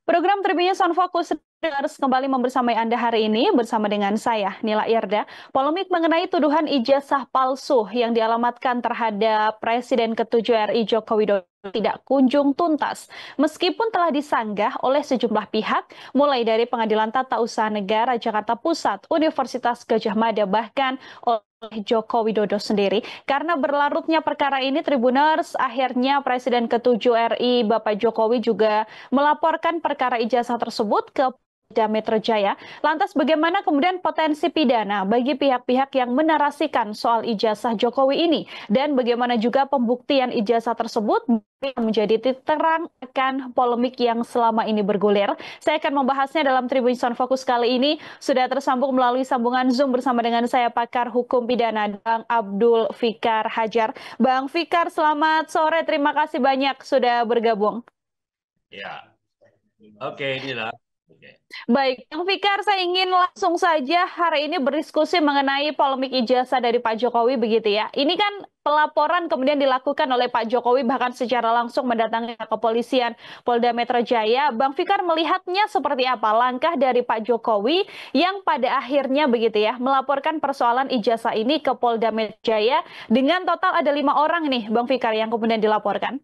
Program Tribunnews on Focus harus kembali membersamai Anda hari ini bersama dengan saya, Nila Irda. Polemik mengenai tuduhan ijazah palsu yang dialamatkan terhadap Presiden ke-7 RI Joko Widodo tidak kunjung tuntas. Meskipun telah disanggah oleh sejumlah pihak, mulai dari Pengadilan Tata Usaha Negara Jakarta Pusat, Universitas Gadjah Mada, bahkan oleh Joko Widodo sendiri. Karena berlarutnya perkara ini, Tribuners, akhirnya Presiden ke-7 RI Bapak Jokowi juga melaporkan perkara ijazah tersebut ke Polda Metro Jaya. Lantas bagaimana kemudian potensi pidana bagi pihak-pihak yang menarasikan soal ijazah Jokowi ini? Dan bagaimana juga pembuktian ijazah tersebut menjadi titik terang akan polemik yang selama ini bergulir. Saya akan membahasnya dalam Tribunnews on Focus kali ini. Sudah tersambung melalui sambungan Zoom bersama dengan saya pakar hukum pidana Bang Abdul Fikar Hajar. Bang Fikar, selamat sore. Terima kasih banyak sudah bergabung. Ya, oke, inilah. Oke. Baik, Bang Fikar, saya ingin langsung saja hari ini berdiskusi mengenai polemik ijazah dari Pak Jokowi begitu ya. Ini kan pelaporan kemudian dilakukan oleh Pak Jokowi bahkan secara langsung mendatangi kepolisian Polda Metro Jaya. Bang Fikar melihatnya seperti apa langkah dari Pak Jokowi yang pada akhirnya begitu ya melaporkan persoalan ijazah ini ke Polda Metro Jaya dengan total ada 5 orang nih, Bang Fikar, yang kemudian dilaporkan.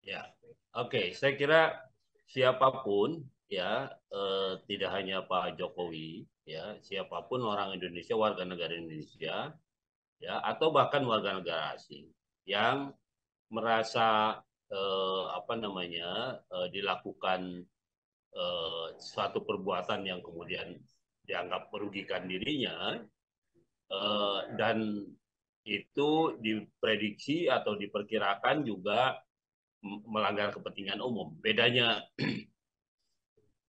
Ya, oke. Saya kira siapapun ya, tidak hanya Pak Jokowi, ya, siapapun orang Indonesia, warga negara Indonesia, ya, atau bahkan warga negara asing yang merasa dilakukan suatu perbuatan yang kemudian dianggap merugikan dirinya, dan itu diprediksi atau diperkirakan juga melanggar kepentingan umum.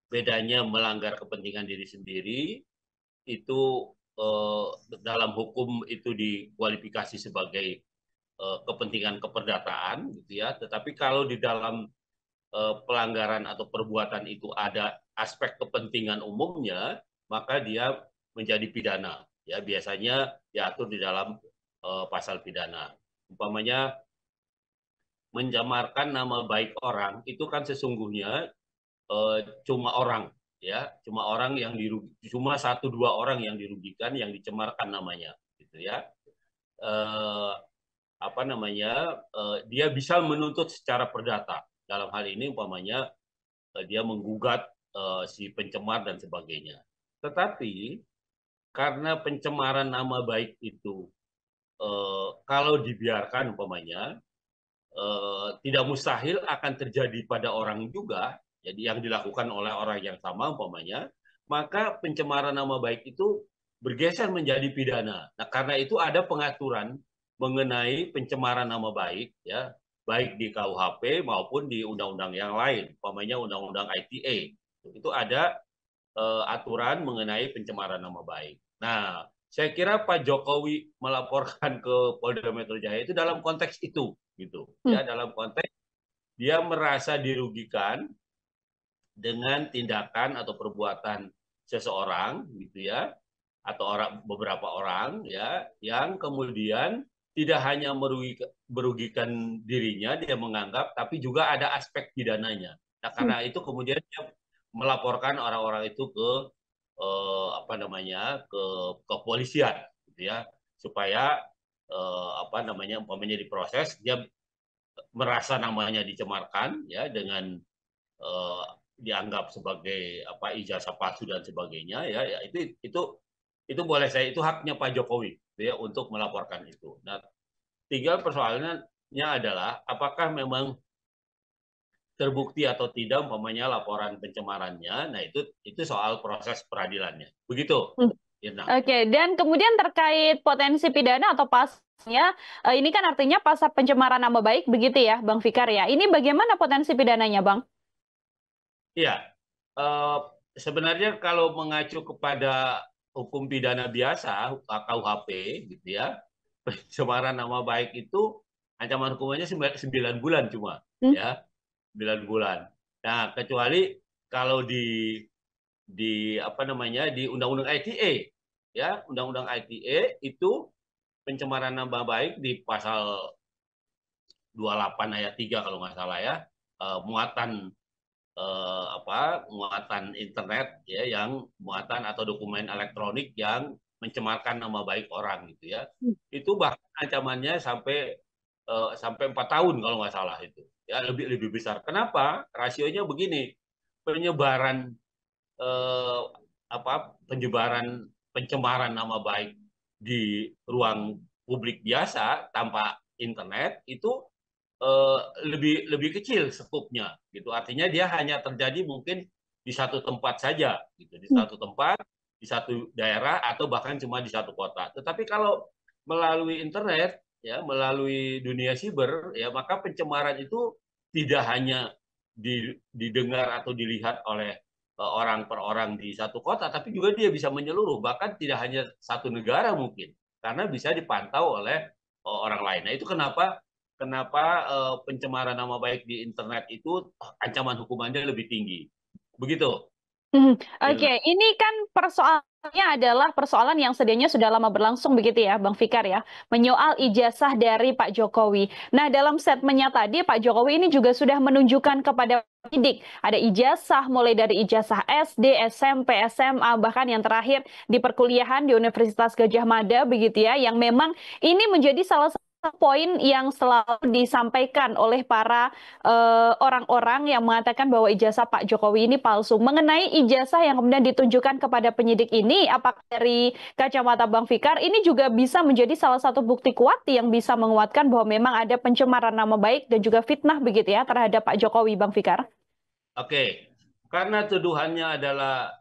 Bedanya melanggar kepentingan diri sendiri itu, dalam hukum itu dikualifikasi sebagai kepentingan keperdataan, gitu ya. Tetapi kalau di dalam pelanggaran atau perbuatan itu ada aspek kepentingan umumnya, maka dia menjadi pidana. Ya, biasanya diatur di dalam pasal pidana. Umpamanya mencemarkan nama baik orang itu kan sesungguhnya cuma orang, ya, cuma satu dua orang yang dirugikan, yang dicemarkan namanya, gitu ya. eh, Dia bisa menuntut secara perdata, dalam hal ini umpamanya dia menggugat si pencemar dan sebagainya. Tetapi karena pencemaran nama baik itu, kalau dibiarkan umpamanya, tidak mustahil akan terjadi pada orang juga, jadi yang dilakukan oleh orang yang sama umpamanya, maka pencemaran nama baik itu bergeser menjadi pidana. Nah, karena itu ada pengaturan mengenai pencemaran nama baik, ya, baik di KUHP maupun di undang-undang yang lain, umpamanya undang-undang ITE. Itu ada aturan mengenai pencemaran nama baik. Nah, saya kira Pak Jokowi melaporkan ke Polda Metro Jaya itu dalam konteks itu, gitu Hmm. ya, dalam konteks dia merasa dirugikan dengan tindakan atau perbuatan seseorang, gitu ya, atau beberapa orang, ya, yang kemudian tidak hanya merugikan dirinya, dia menganggap, tapi juga ada aspek pidananya. Nah, Hmm. karena itu kemudian dia melaporkan orang-orang itu ke ke kepolisian, gitu ya, supaya umpamanya diproses, dia merasa namanya dicemarkan, ya, dengan eh, dianggap sebagai ijazah palsu dan sebagainya, ya, ya, itu boleh, saya itu haknya Pak Jokowi, ya, untuk melaporkan itu. Nah, tinggal persoalannya adalah apakah memang terbukti atau tidak umpamanya laporan pencemarannya. Nah, itu soal proses peradilannya. Begitu, Hmm. Irna. Oke, dan kemudian terkait potensi pidana atau pasalnya, ini kan artinya pasal pencemaran nama baik begitu ya, Bang Fikar ya. Ini bagaimana potensi pidananya, Bang? Iya, eh, sebenarnya kalau mengacu kepada hukum pidana biasa, KUHP, gitu ya, pencemaran nama baik itu ancaman hukumannya 9 bulan cuma, Hmm? ya, 9 bulan. Nah, kecuali kalau di Undang-Undang ITE, ya, Undang-Undang ITE itu pencemaran nama baik di pasal 28 ayat 3 kalau nggak salah, ya, muatan muatan internet ya, yang muatan atau dokumen elektronik yang mencemarkan nama baik orang gitu ya. Itu bahkan ancamannya sampai 4 tahun kalau nggak salah itu. Ya, lebih lebih besar. Kenapa? Rasionya begini. Penyebaran eh, penyebaran pencemaran nama baik di ruang publik biasa tanpa internet itu eh, lebih lebih kecil skupnya gitu. Artinya dia hanya terjadi mungkin di satu tempat saja gitu, di satu tempat, di satu daerah atau bahkan cuma di satu kota. Tetapi kalau melalui internet ya, melalui dunia siber ya, maka pencemaran itu tidak hanya didengar atau dilihat oleh orang per orang di satu kota, tapi juga dia bisa menyeluruh, bahkan tidak hanya satu negara mungkin, karena bisa dipantau oleh orang lain. Nah itu kenapa kenapa pencemaran nama baik di internet itu ancaman hukumannya lebih tinggi. Begitu. Oke, ini kan persoalannya adalah persoalan yang sedianya sudah lama berlangsung begitu ya, Bang Fikar ya, menyoal ijazah dari Pak Jokowi. Nah, dalam statementnya tadi, Pak Jokowi ini juga sudah menunjukkan kepada penyidik, ada ijazah mulai dari ijazah SD, SMP, SMA, bahkan yang terakhir di perkuliahan di Universitas Gadjah Mada begitu ya, yang memang ini menjadi salah satu poin yang selalu disampaikan oleh para orang-orang yang mengatakan bahwa ijazah Pak Jokowi ini palsu. Mengenai ijazah yang kemudian ditunjukkan kepada penyidik ini, apakah dari kacamata Bang Fikar, ini juga bisa menjadi salah satu bukti kuat yang bisa menguatkan bahwa memang ada pencemaran nama baik dan juga fitnah begitu ya terhadap Pak Jokowi, Bang Fikar? Oke, karena tuduhannya adalah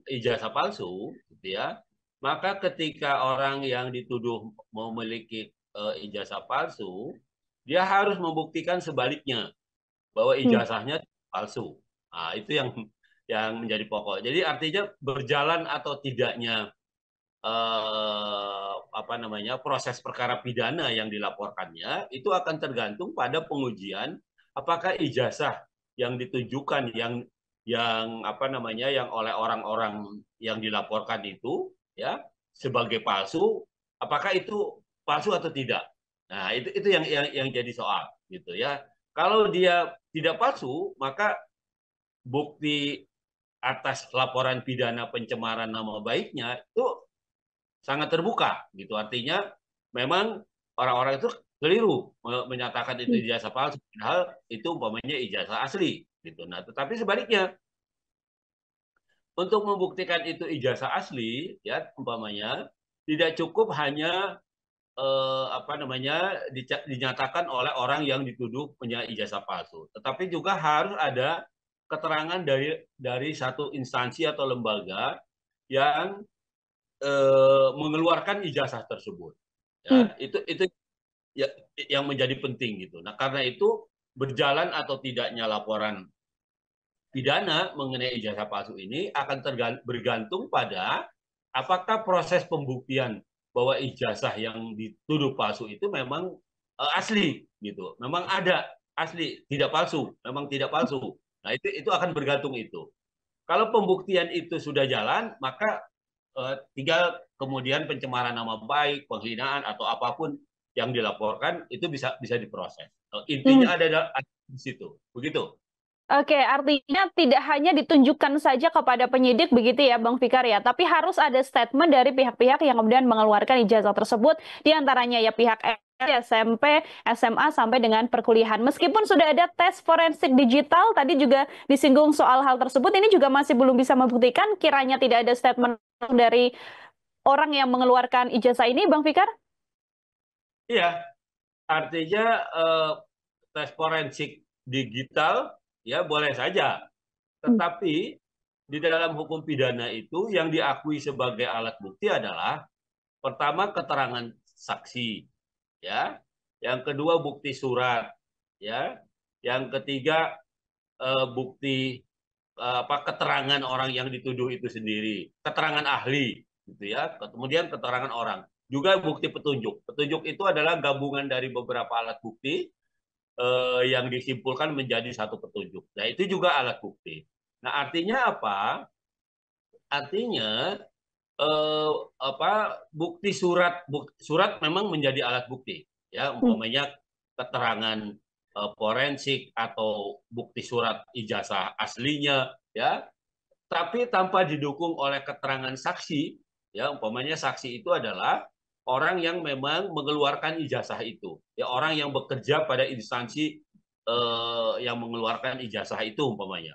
ijazah palsu, gitu ya. Maka ketika orang yang dituduh memiliki ijazah palsu, dia harus membuktikan sebaliknya bahwa Hmm. ijazahnya palsu. Nah, itu yang menjadi pokok. Jadi artinya berjalan atau tidaknya proses perkara pidana yang dilaporkannya itu akan tergantung pada pengujian apakah ijazah yang ditunjukkan yang oleh orang-orang yang dilaporkan itu ya sebagai palsu, apakah itu palsu atau tidak. Nah, itu yang jadi soal gitu ya. Kalau dia tidak palsu, maka bukti atas laporan pidana pencemaran nama baiknya itu sangat terbuka gitu. Artinya memang orang-orang itu keliru menyatakan itu ijazah palsu, padahal itu umpamanya ijazah asli gitu. Nah, tetapi sebaliknya untuk membuktikan itu ijazah asli ya umpamanya tidak cukup hanya dinyatakan oleh orang yang dituduh punya ijazah palsu, tetapi juga harus ada keterangan dari satu instansi atau lembaga yang mengeluarkan ijazah tersebut. Hmm. Ya, itu ya, yang menjadi penting gitu. Nah, karena itu berjalan atau tidaknya laporan pidana mengenai ijazah palsu ini akan bergantung pada apakah proses pembuktian bahwa ijazah yang dituduh palsu itu memang asli gitu. Memang ada asli, tidak palsu, memang tidak palsu. Nah, itu akan bergantung itu. Kalau pembuktian itu sudah jalan, maka tinggal kemudian pencemaran nama baik, penghinaan atau apapun yang dilaporkan itu bisa bisa diproses. Hmm. Intinya ada di situ. Begitu. Oke, artinya tidak hanya ditunjukkan saja kepada penyidik begitu ya, Bang Fikar ya, tapi harus ada statement dari pihak-pihak yang kemudian mengeluarkan ijazah tersebut, diantaranya ya pihak SMP, SMA, sampai dengan perkuliahan. Meskipun sudah ada tes forensik digital, tadi juga disinggung soal hal tersebut, ini juga masih belum bisa membuktikan kiranya tidak ada statement dari orang yang mengeluarkan ijazah ini, Bang Fikar? Iya, artinya tes forensik digital ya boleh saja, Hmm. tetapi di dalam hukum pidana itu yang diakui sebagai alat bukti adalah pertama keterangan saksi, ya, yang kedua bukti surat, ya, yang ketiga bukti keterangan orang yang dituduh itu sendiri, keterangan ahli, gitu ya, kemudian keterangan orang, juga bukti petunjuk. Petunjuk itu adalah gabungan dari beberapa alat bukti yang disimpulkan menjadi satu petunjuk. Nah, itu juga alat bukti. Nah, artinya apa? Artinya eh, bukti surat memang menjadi alat bukti, ya, Hmm. umpamanya keterangan forensik atau bukti surat ijazah aslinya, ya, tapi tanpa didukung oleh keterangan saksi, ya, umpamanya saksi itu adalah orang yang memang mengeluarkan ijazah itu, ya, orang yang bekerja pada instansi yang mengeluarkan ijazah itu umpamanya,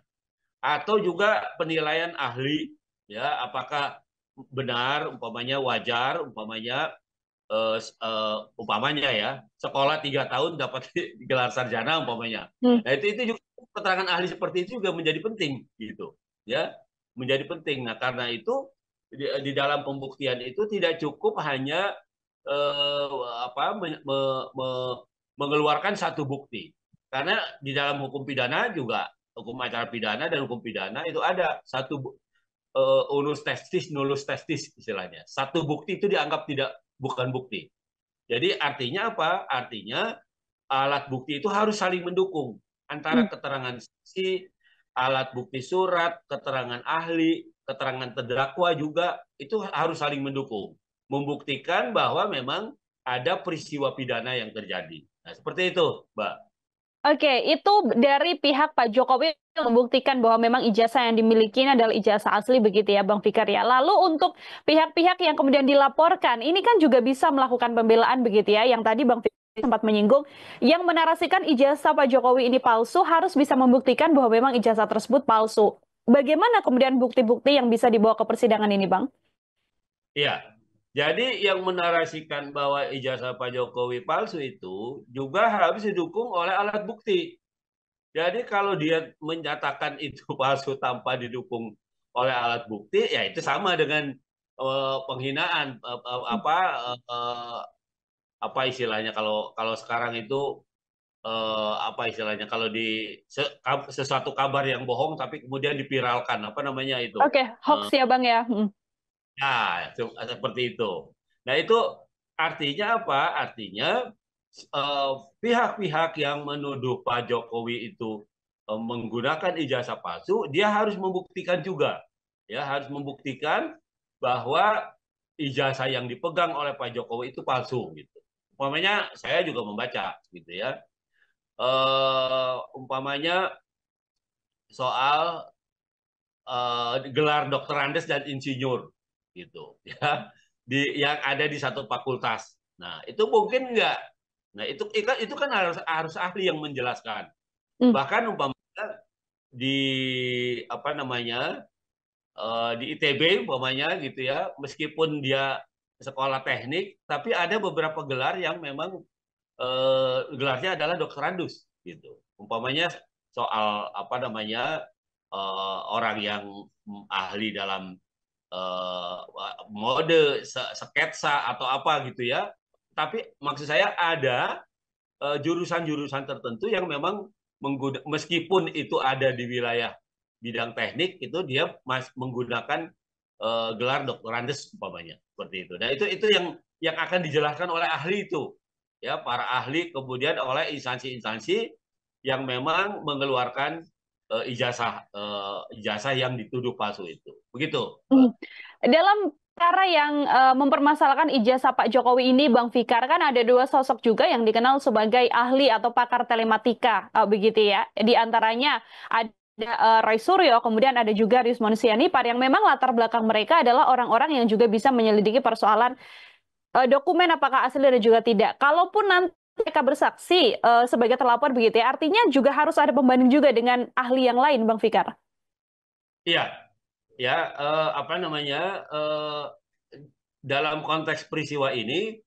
atau juga penilaian ahli, ya, apakah benar umpamanya wajar umpamanya umpamanya ya sekolah 3 tahun dapat gelar sarjana umpamanya. Hmm. Nah itu juga keterangan ahli seperti itu juga menjadi penting gitu, ya, menjadi penting. Nah karena itu di dalam pembuktian itu tidak cukup hanya eh, apa mengeluarkan satu bukti, karena di dalam hukum pidana juga, hukum acara pidana dan hukum pidana itu ada satu unus testis nullus testis istilahnya, satu bukti itu dianggap tidak bukan bukti. Jadi artinya apa? Artinya alat bukti itu harus saling mendukung antara keterangan saksi, alat bukti surat, keterangan ahli, keterangan terdakwa juga itu harus saling mendukung, membuktikan bahwa memang ada peristiwa pidana yang terjadi. Nah, seperti itu, Mbak. Oke, itu dari pihak Pak Jokowi membuktikan bahwa memang ijazah yang dimiliki ini adalah ijazah asli begitu ya Bang Fikar ya. Lalu untuk pihak-pihak yang kemudian dilaporkan, ini kan juga bisa melakukan pembelaan begitu ya, yang tadi Bang Fikar sempat menyinggung, yang menarasikan ijazah Pak Jokowi ini palsu harus bisa membuktikan bahwa memang ijazah tersebut palsu. Bagaimana kemudian bukti-bukti yang bisa dibawa ke persidangan ini, Bang? Iya. Jadi yang menarasikan bahwa ijazah Pak Jokowi palsu itu juga harus didukung oleh alat bukti. Jadi kalau dia menyatakan itu palsu tanpa didukung oleh alat bukti, ya itu sama dengan penghinaan, apa istilahnya, kalau kalau sekarang itu apa istilahnya, kalau di sesuatu kabar yang bohong tapi kemudian dipiralkan, apa namanya itu? Oke, hoax ya Bang ya. Ya, seperti itu. Nah, itu artinya apa? Artinya pihak-pihak yang menuduh Pak Jokowi itu menggunakan ijazah palsu, dia harus membuktikan juga, ya, harus membuktikan bahwa ijazah yang dipegang oleh Pak Jokowi itu palsu, gitu. Umpamanya saya juga membaca, gitu ya. Umpamanya soal gelar dokter Andes dan insinyur, gitu ya, yang ada di satu fakultas. Nah itu mungkin enggak. Nah itu kan harus ahli yang menjelaskan. Hmm. Bahkan umpamanya di apa namanya di ITB umpamanya gitu ya, meskipun dia sekolah teknik tapi ada beberapa gelar yang memang gelarnya adalah doktorandus gitu. Umpamanya soal apa namanya orang yang ahli dalam uh, mode sketsa atau apa gitu ya. Tapi maksud saya ada jurusan-jurusan tertentu yang memang meskipun itu ada di wilayah bidang teknik, itu dia menggunakan gelar doktorandus umpamanya seperti itu. Nah itu yang akan dijelaskan oleh ahli itu, ya, para ahli, kemudian oleh instansi-instansi yang memang mengeluarkan ijazah yang dituduh palsu itu. Begitu, Mbak. Dalam perkara yang mempermasalahkan ijazah Pak Jokowi ini, Bang Fikar, kan ada dua sosok juga yang dikenal sebagai ahli atau pakar telematika, begitu ya. Di antaranya ada Roy Suryo, kemudian ada juga Rismon Sianipar, yang memang latar belakang mereka adalah orang-orang yang juga bisa menyelidiki persoalan dokumen apakah asli dan juga tidak. Kalaupun nanti mereka bersaksi sebagai terlapor begitu ya, artinya juga harus ada pembanding juga dengan ahli yang lain, Bang Fikar. Iya, ya, apa namanya, dalam konteks peristiwa ini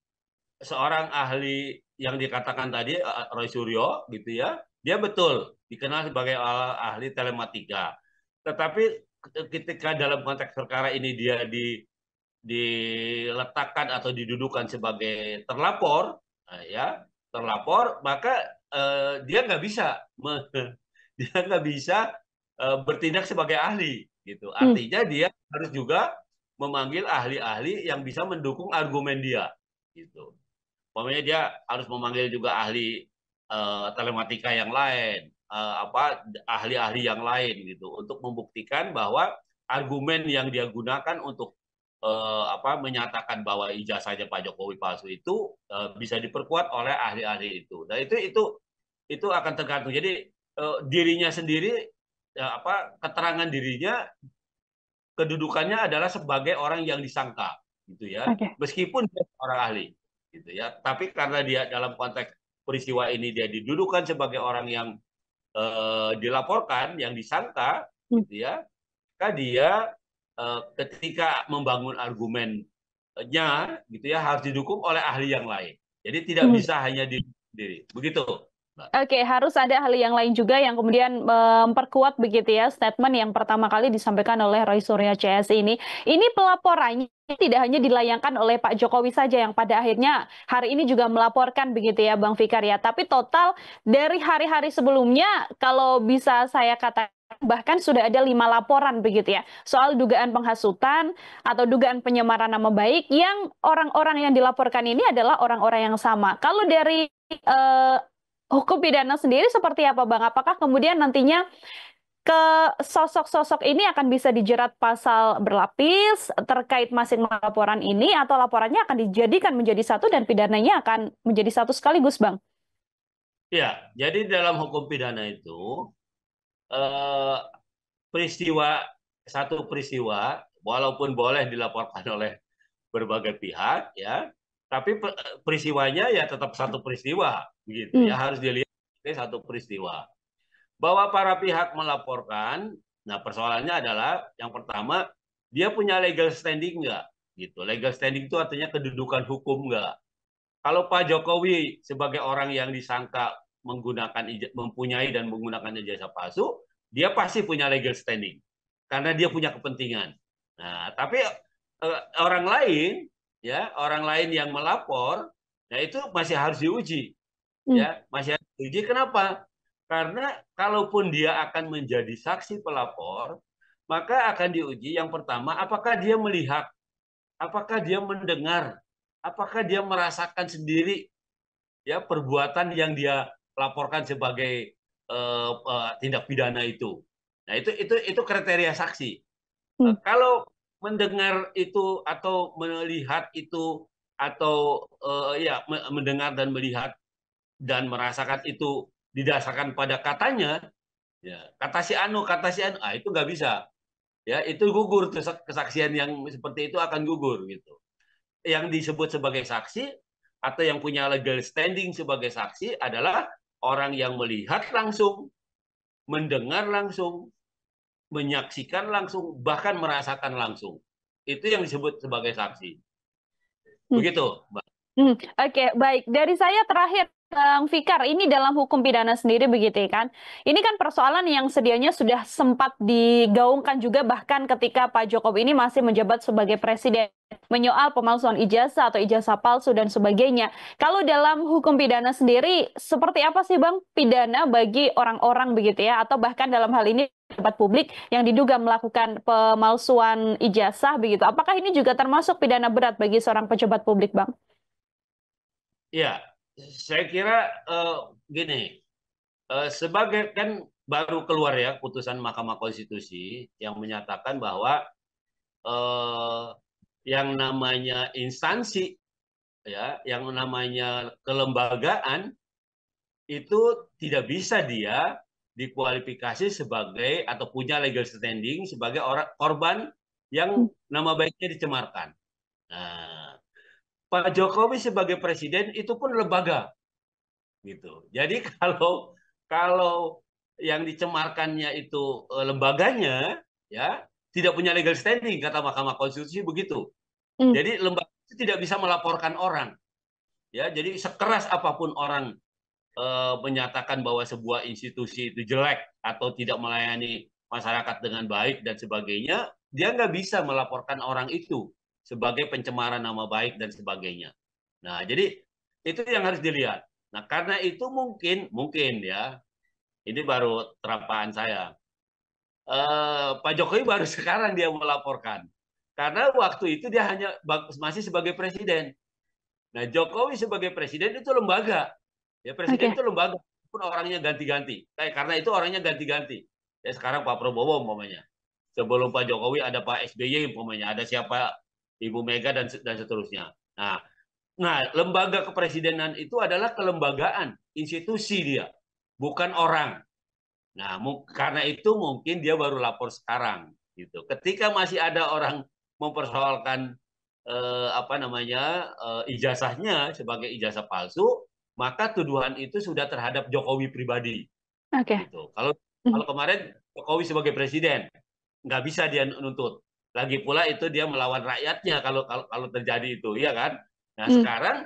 seorang ahli yang dikatakan tadi Roy Suryo gitu ya, dia betul dikenal sebagai ahli telematika. Tetapi ketika dalam konteks perkara ini dia diletakkan atau didudukan sebagai terlapor, ya, terlapor, maka dia nggak bisa dia nggak bisa bertindak sebagai ahli gitu. Artinya dia harus juga memanggil ahli-ahli yang bisa mendukung argumen dia gitu. Pokoknya dia harus memanggil juga ahli telematika yang lain, apa ahli-ahli yang lain gitu, untuk membuktikan bahwa argumen yang dia gunakan untuk apa menyatakan bahwa ijazahnya Pak Jokowi palsu itu bisa diperkuat oleh ahli-ahli itu. Nah itu itu akan tergantung. Jadi dirinya sendiri, keterangan dirinya, kedudukannya adalah sebagai orang yang disangka, gitu ya. Oke. Meskipun dia orang ahli, gitu ya. Tapi karena dia dalam konteks peristiwa ini dia didudukan sebagai orang yang dilaporkan, yang disangka, Hmm. gitu ya. Maka dia ketika membangun argumennya, gitu ya, harus didukung oleh ahli yang lain. Jadi tidak Hmm. bisa hanya diri sendiri. Begitu, Mbak. Oke, harus ada hal yang lain juga yang kemudian memperkuat begitu ya statement yang pertama kali disampaikan oleh Roy Suryo CS ini. Ini pelaporannya tidak hanya dilayangkan oleh Pak Jokowi saja yang pada akhirnya hari ini juga melaporkan begitu ya Bang Fikar ya. Tapi total dari hari-hari sebelumnya kalau bisa saya katakan bahkan sudah ada 5 laporan begitu ya soal dugaan penghasutan atau dugaan penyemaran nama baik yang orang-orang yang dilaporkan ini adalah orang-orang yang sama. Kalau dari eh, hukum pidana sendiri seperti apa, Bang? Apakah kemudian nantinya ke sosok-sosok ini akan bisa dijerat pasal berlapis terkait masing laporan ini, atau laporannya akan dijadikan menjadi satu dan pidananya akan menjadi satu sekaligus, Bang? Ya, jadi dalam hukum pidana itu eh, peristiwa satu peristiwa walaupun boleh dilaporkan oleh berbagai pihak, ya, tapi peristiwanya ya tetap satu peristiwa, begitu Hmm. ya, harus dilihat sebagai satu peristiwa. Bahwa para pihak melaporkan, nah persoalannya adalah yang pertama, dia punya legal standing nggak, gitu. Legal standing itu artinya kedudukan hukum nggak. Kalau Pak Jokowi sebagai orang yang disangka mempunyai dan menggunakan ijazah palsu, dia pasti punya legal standing karena dia punya kepentingan. Nah, tapi orang lain, ya, orang lain yang melapor, nah itu masih harus diuji, Hmm. ya, masih harus diuji. Kenapa? Karena kalaupun dia akan menjadi saksi pelapor, maka akan diuji yang pertama, apakah dia melihat, apakah dia mendengar, apakah dia merasakan sendiri, ya, perbuatan yang dia laporkan sebagai tindak pidana itu. Nah, itu kriteria saksi. Hmm. Kalau mendengar itu atau melihat itu atau ya, mendengar dan melihat dan merasakan itu didasarkan pada katanya, ya, kata si anu, itu nggak bisa, ya, itu gugur tuh, kesaksian yang seperti itu akan gugur, gitu. Yang disebut sebagai saksi atau yang punya legal standing sebagai saksi adalah orang yang melihat langsung, mendengar langsung, menyaksikan langsung, bahkan merasakan langsung. Itu yang disebut sebagai saksi. Hmm. Begitu, Mbak. Oke, baik. Dari saya terakhir, Bang Fikar, ini dalam hukum pidana sendiri begitu ya kan? Ini kan persoalan yang sedianya sudah sempat digaungkan juga bahkan ketika Pak Jokowi ini masih menjabat sebagai presiden, menyoal pemalsuan ijazah atau ijazah palsu dan sebagainya. Kalau dalam hukum pidana sendiri, seperti apa sih Bang pidana bagi orang-orang begitu ya? Atau bahkan dalam hal ini pejabat publik yang diduga melakukan pemalsuan ijazah begitu. Apakah ini juga termasuk pidana berat bagi seorang pejabat publik, Bang? Ya, saya kira gini, sebagai kan baru keluar ya putusan Mahkamah Konstitusi yang menyatakan bahwa eh, yang namanya instansi, ya, yang namanya kelembagaan itu tidak bisa dia dikualifikasi sebagai atau punya legal standing sebagai orang korban yang nama baiknya dicemarkan. Nah, Pak Jokowi sebagai presiden itu pun lembaga, gitu. Jadi kalau kalau yang dicemarkannya itu lembaganya, ya, tidak punya legal standing kata Mahkamah Konstitusi begitu. Hmm. Jadi lembaga itu tidak bisa melaporkan orang, ya. Jadi sekeras apapun orang menyatakan bahwa sebuah institusi itu jelek atau tidak melayani masyarakat dengan baik dan sebagainya, dia nggak bisa melaporkan orang itu sebagai pencemaran nama baik dan sebagainya. Nah, jadi itu yang harus dilihat. Nah, karena itu mungkin ya, ini baru terapaan saya. Pak Jokowi baru sekarang dia melaporkan. Karena waktu itu dia hanya masih sebagai presiden. Nah, Jokowi sebagai presiden itu lembaga. Ya, presiden Oke. itu lembaga, pun orangnya ganti-ganti. Karena itu orangnya ganti-ganti. Ya, sekarang Pak Prabowo umpamanya. Sebelum Pak Jokowi ada Pak SBY umpamanya, ada siapa, Ibu Mega dan seterusnya. Nah, lembaga kepresidenan itu adalah kelembagaan, institusi dia. bukan orang. Nah, karena itu mungkin dia baru lapor sekarang gitu. Ketika masih ada orang mempersoalkan ijazahnya sebagai ijazah palsu, maka tuduhan itu sudah terhadap Jokowi pribadi Oke. gitu. Kalau kemarin Jokowi sebagai presiden nggak bisa dia nuntut. Lagi pula itu dia melawan rakyatnya kalau terjadi itu, ya kan? Nah, sekarang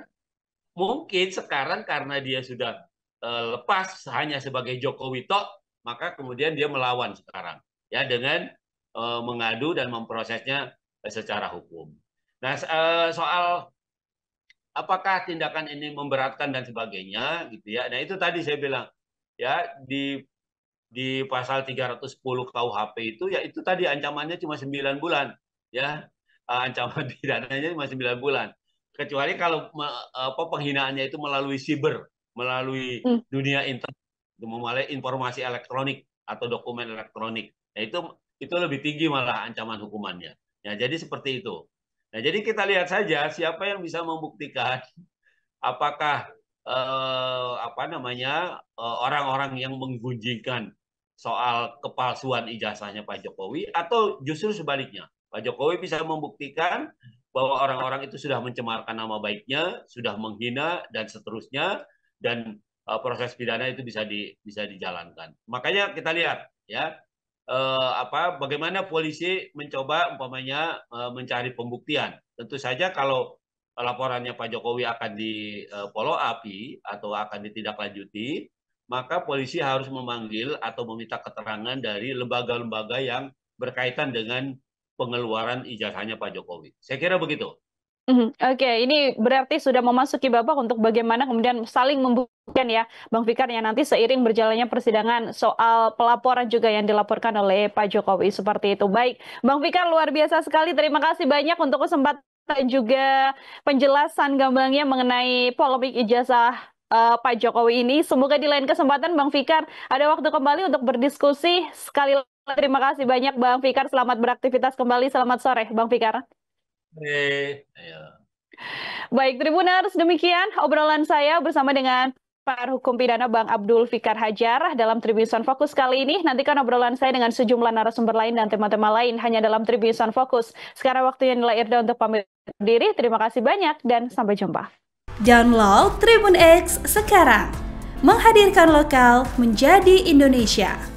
karena dia sudah lepas hanya sebagai Jokowi tok, maka kemudian dia melawan sekarang ya dengan mengadu dan memprosesnya secara hukum. Nah, soal apakah tindakan ini memberatkan dan sebagainya gitu ya. Nah, itu tadi saya bilang ya di pasal 310 KUHP itu ya itu tadi ancamannya cuma 9 bulan ya. Ancaman pidananya cuma 9 bulan. Kecuali kalau penghinaannya itu melalui siber, melalui dunia internet, melalui informasi elektronik atau dokumen elektronik. Nah, itu lebih tinggi malah ancaman hukumannya. Ya, jadi seperti itu. Nah, jadi kita lihat saja siapa yang bisa membuktikan apakah orang-orang yang menggunjingkan soal kepalsuan ijazahnya Pak Jokowi atau justru sebaliknya. Pak Jokowi bisa membuktikan bahwa orang-orang itu sudah mencemarkan nama baiknya, sudah menghina dan seterusnya, dan proses pidana itu bisa dijalankan. Makanya kita lihat ya bagaimana polisi mencoba umpamanya mencari pembuktian. Tentu saja kalau laporannya Pak Jokowi akan di follow up atau akan ditindaklanjuti, maka polisi harus memanggil atau meminta keterangan dari lembaga-lembaga yang berkaitan dengan pengeluaran ijazahnya Pak Jokowi. Saya kira begitu. Oke, ini berarti sudah memasuki babak untuk bagaimana kemudian saling membuktikan ya, Bang Fikar, ya nanti seiring berjalannya persidangan soal pelaporan juga yang dilaporkan oleh Pak Jokowi seperti itu. Baik, Bang Fikar, luar biasa sekali. Terima kasih banyak untuk kesempatan dan juga penjelasan gambangnya mengenai polemik ijazah Pak Jokowi ini. Semoga di lain kesempatan Bang Fikar ada waktu kembali untuk berdiskusi. Sekali lagi terima kasih banyak Bang Fikar. Selamat beraktivitas kembali. Selamat sore, Bang Fikar. Baik, Tribuners, demikian obrolan saya bersama dengan pakar hukum pidana Bang Abdul Fikar Hajar dalam Tribunson Fokus kali ini. Nantikan obrolan saya dengan sejumlah narasumber lain dan tema-tema lain hanya dalam Tribunson Fokus. Sekarang waktunya Nila Irda untuk pamit diri. Terima kasih banyak dan sampai jumpa. Download Tribun X sekarang. Menghadirkan lokal menjadi Indonesia.